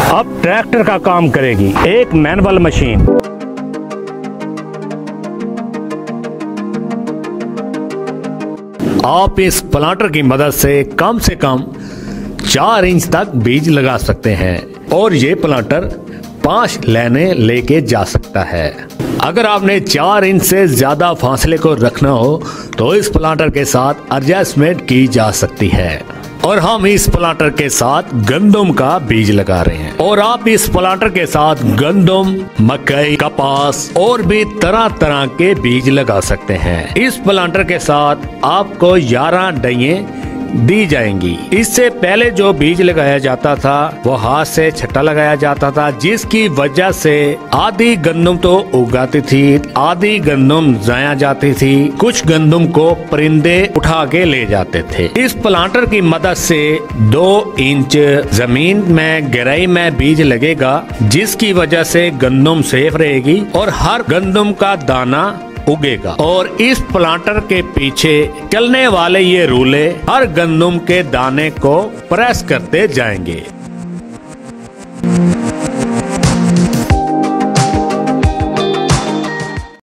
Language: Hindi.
अब ट्रैक्टर का काम करेगी एक मैनुअल मशीन। आप इस प्लांटर की मदद से कम 4 इंच तक बीज लगा सकते हैं और ये प्लांटर 5 लाइनें लेके जा सकता है। अगर आपने 4 इंच से ज्यादा फासले को रखना हो तो इस प्लांटर के साथ एडजस्टमेंट की जा सकती है। और हम इस प्लांटर के साथ गंदम का बीज लगा रहे हैं और आप इस प्लांटर के साथ गंदम, मकई, कपास और भी तरह तरह के बीज लगा सकते हैं। इस प्लांटर के साथ आपको 11 डाइयाँ दी जाएंगी। इससे पहले जो बीज लगाया जाता था वो हाथ से छट्टा लगाया जाता था, जिसकी वजह से आधी गंदम तो उगाती थी, आधी गंदम जाया जाती थी, कुछ गंदम को परिंदे उठा के ले जाते थे। इस प्लांटर की मदद से 2 इंच जमीन में गहराई में बीज लगेगा, जिसकी वजह से गंदम सेफ रहेगी और हर गंदम का दाना उगेगा। और इस प्लांटर के पीछे चलने वाले ये रूले हर गंदम के दाने को प्रेस करते जाएंगे।